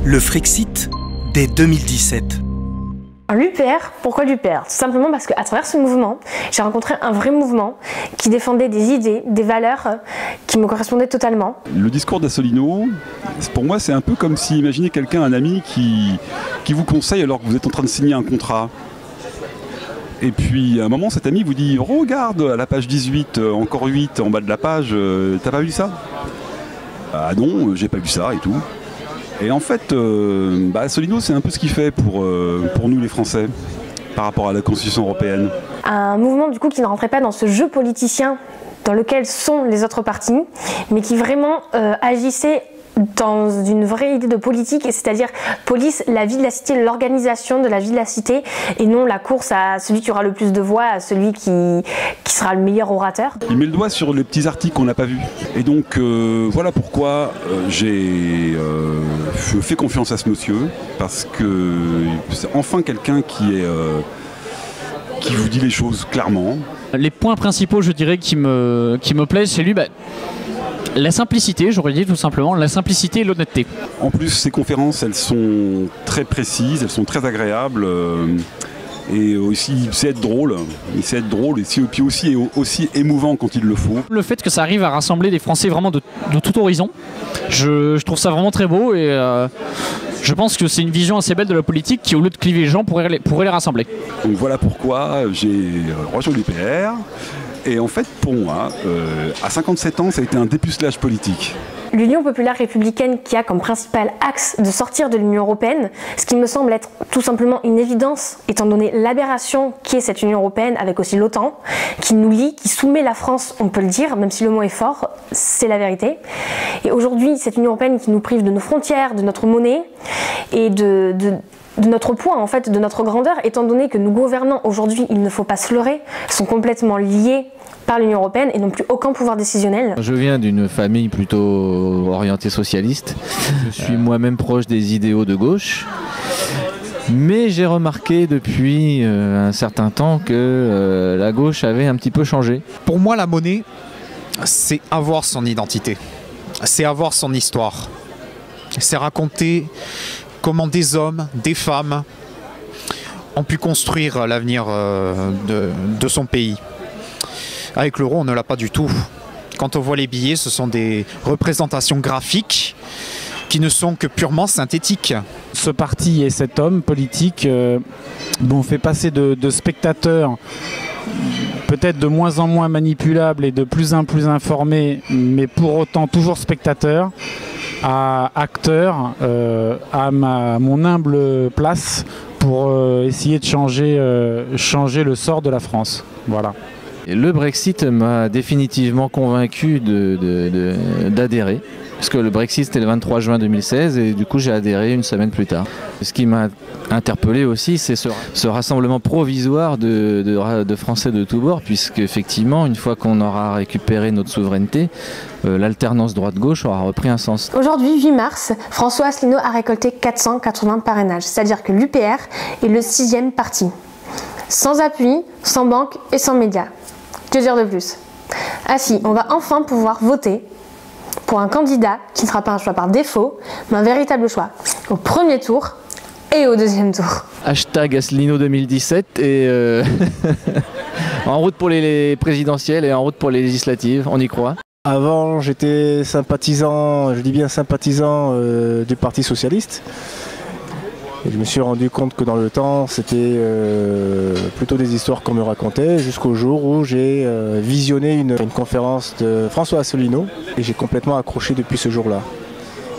Le Frexit dès 2017. L'UPR, pourquoi l'UPR? Tout simplement parce qu'à travers ce mouvement, j'ai rencontré un vrai mouvement qui défendait des idées, des valeurs qui me correspondaient totalement. Le discours d'Asselineau, pour moi, c'est un peu comme si, imaginez quelqu'un, un ami qui vous conseille alors que vous êtes en train de signer un contrat. Et puis à un moment, cet ami vous dit « Regarde, à la page 18, encore 8 en bas de la page, t'as pas vu ça ?» Ah non, j'ai pas vu ça et tout. Et en fait, Asselineau, c'est un peu ce qu'il fait pour nous les Français, par rapport à la Constitution européenne. Un mouvement du coup qui ne rentrait pas dans ce jeu politicien dans lequel sont les autres partis, mais qui vraiment agissait dans une vraie idée de politique, c'est-à-dire police, la vie de la cité, l'organisation de la vie de la cité, et non la course à celui qui aura le plus de voix, à celui qui sera le meilleur orateur. Il met le doigt sur les petits articles qu'on n'a pas vus. Et donc voilà pourquoi j'ai fait confiance à ce monsieur, parce que c'est enfin quelqu'un qui vous dit les choses clairement. Les points principaux, je dirais, qui me plaisent chez lui, la simplicité, j'aurais dit tout simplement, la simplicité et l'honnêteté. En plus, ces conférences, elles sont très précises, elles sont très agréables. Et aussi, il sait être drôle. Il sait être drôle et puis aussi émouvant quand il le faut. Le fait que ça arrive à rassembler des Français vraiment de tout horizon, je trouve ça vraiment très beau et je pense que c'est une vision assez belle de la politique qui, au lieu de cliver les gens, pourrait les rassembler. Donc voilà pourquoi j'ai rejoint l'UPR. Et en fait, pour moi, à 57 ans, ça a été un dépucelage politique. L'Union populaire républicaine qui a comme principal axe de sortir de l'Union européenne, ce qui me semble être tout simplement une évidence, étant donné l'aberration qui est cette Union européenne, avec aussi l'OTAN, qui nous lie, qui soumet la France, on peut le dire, même si le mot est fort, c'est la vérité. Et aujourd'hui, cette Union européenne qui nous prive de nos frontières, de notre monnaie et de notre poids, en fait, de notre grandeur, étant donné que nos gouvernants aujourd'hui, il ne faut pas se leurrer, sont complètement liés par l'Union européenne et n'ont plus aucun pouvoir décisionnel. Je viens d'une famille plutôt orientée socialiste. Je suis moi-même proche des idéaux de gauche. Mais j'ai remarqué depuis un certain temps que la gauche avait un petit peu changé. Pour moi, la monnaie, c'est avoir son identité. C'est avoir son histoire. C'est raconter comment des hommes, des femmes ont pu construire l'avenir de son pays. Avec l'euro, on ne l'a pas du tout. Quand on voit les billets, ce sont des représentations graphiques qui ne sont que purement synthétiques. Ce parti et cet homme politique fait passer de spectateurs peut-être de moins en moins manipulables et de plus en plus informés, mais pour autant toujours spectateurs, à acteurs, à mon humble place pour essayer de changer le sort de la France. Voilà. Le Brexit m'a définitivement convaincu d'adhérer. Parce que le Brexit c'était le 23 juin 2016 et du coup j'ai adhéré une semaine plus tard. Ce qui m'a interpellé aussi, c'est ce rassemblement provisoire de Français de tous bords, puisque effectivement une fois qu'on aura récupéré notre souveraineté, l'alternance droite-gauche aura repris un sens. Aujourd'hui, 8 mars, François Asselineau a récolté 480 parrainages, c'est-à-dire que l'UPR est le 6e parti. Sans appui, sans banque et sans médias. Que dire de plus? Ah si, on va enfin pouvoir voter pour un candidat qui ne sera pas un choix par défaut, mais un véritable choix, au premier tour et au deuxième tour. Hashtag Asselineau 2017 et en route pour les présidentielles et en route pour les législatives, on y croit. Avant, j'étais sympathisant, je dis bien sympathisant du Parti Socialiste. Et je me suis rendu compte que dans le temps, c'était plutôt des histoires qu'on me racontait, jusqu'au jour où j'ai visionné une conférence de François Asselineau et j'ai complètement accroché depuis ce jour-là.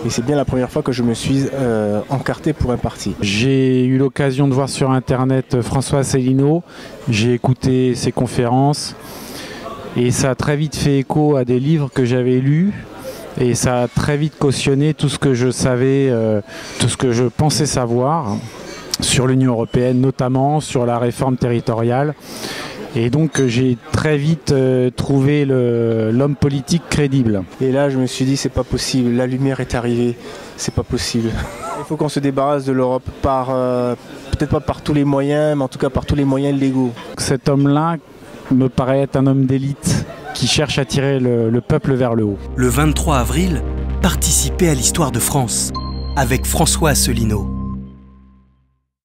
Et c'est bien la première fois que je me suis encarté pour un parti. J'ai eu l'occasion de voir sur internet François Asselineau, j'ai écouté ses conférences et ça a très vite fait écho à des livres que j'avais lus. Et ça a très vite cautionné tout ce que je savais, tout ce que je pensais savoir sur l'Union européenne, notamment sur la réforme territoriale. Et donc j'ai très vite trouvé l'homme politique crédible. Et là je me suis dit c'est pas possible, la lumière est arrivée, c'est pas possible. Il faut qu'on se débarrasse de l'Europe par, peut-être pas par tous les moyens, mais en tout cas par tous les moyens légaux. Cet homme-là me paraît être un homme d'élite qui cherche à tirer le peuple vers le haut. Le 23 avril, participez à l'histoire de France. avec François Asselineau.